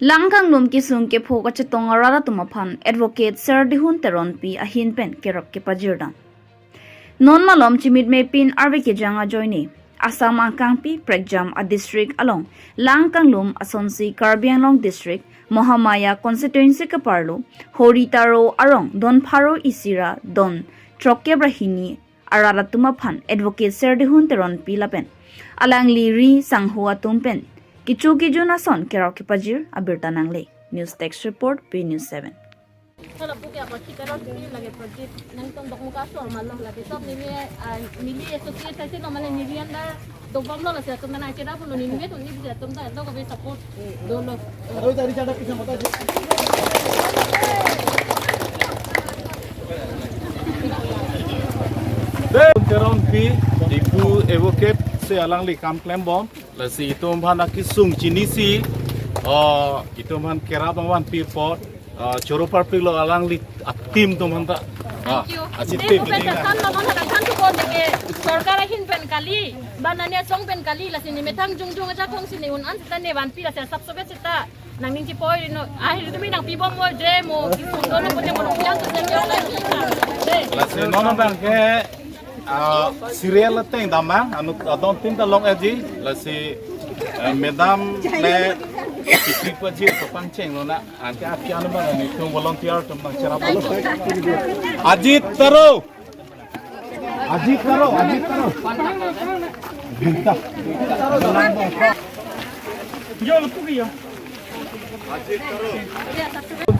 Langkang lum kisung ke phoka chetong arara tumaphan advocate Sir Dihun Teron pi ahin pen kerap ke pajirdan. Non malom chimit me pin arve ke janga joini. Asam angkang pi pregjam a district along Langkang lum asonsi Karbianglong district Mohamaya constituency ke parlo Horitaro arong Don Pharo isira Don Trokke brahini arara tumaphan advocate Sir Dihun Teron pi lapen. Alang liri sanghua tumpen. Kichu Nason kerau kipajir abirta nangle. News Text Report P News 7. Kalau bukan apa kita orang ni lagi projek nang tong dok muka so malah lagi top ni mili associate saya nama ni ni anda dok bom lo saya tuh mana kira pun ni tu ni bisa tuh dah dok kami support dulu. Kalau tadi cara kisah mata je. Teron pi ibu advocate se alang li kam claim bom la si itom bhan akisung chinisi itom bhan kerap bang pi pot choro par pi lo alang li atim tom bhan ta Thank you. Kan lawan hadang kan tu kon deke sarkar hin pen kali bananya song pen kali la sini metang jung aja kong sini un an tan ne ban pi la sab sobe cita nang ning ci poi no ahir tu mi nang pi bom mo je mo kisung do no pote mo yang tu je yo la se non bang ke serial teng dama anu adon tin ta long aji la si medam le piknik paji papang cheng lo na anke apian ba ni tung volunteer tum nang cara bolo Ajit Taro binta yo lu pugi yo Ajit Taro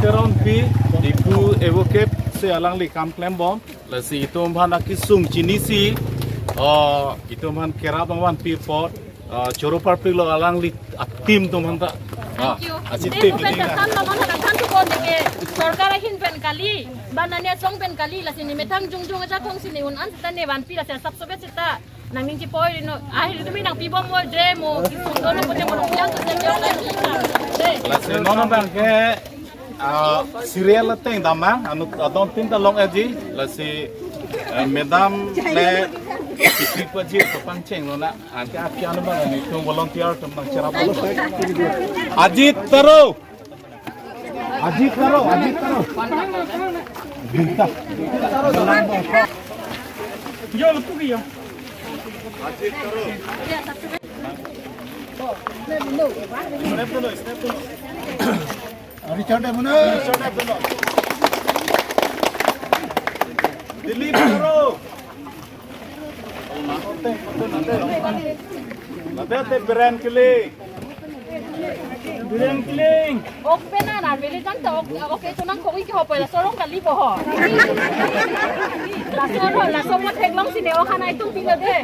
Teron pi ibu advocate se alang li kam claim bom la si itom bhan akisung chinisi itom bhan kerap bang pi pot choro par pi lo alang li atim tom bhan ta Thank you. Kan lawan hadang kan tu kon deke sarkar hin pen kali bananya song pen kali la sini metang jung aja kong sini un an tan ne ban pi la sab sobe cita nang ning ci poi no ahir tu mi nang pi bom mo je mo kisung do no pote mo yang tu je yo la se non bang ke serial teng dama anu adon tin ta long aji la si medam le piknik paji papang cheng lo na anke apian ba ni tung volunteer tum nang cara bolo Ajit Taro binta yo lu pugi yo Ajit Taro Richard Amuno Dilip Taro Nate brand kili Oke na beli jang to oke tu nang koi ki hopo la sorong kali bo ho la sorong thek long sine o khana itu pilo de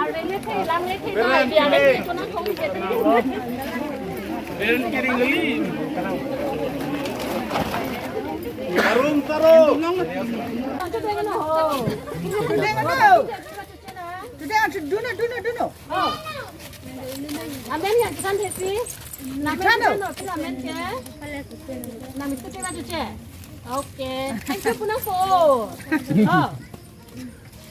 are le the lam le the na dia le tu nang koi ke te brand kiring kili Arun Taro Duno. Amben yang kesan desi namen filamen ke namen itu tera cuce oke thank you punang po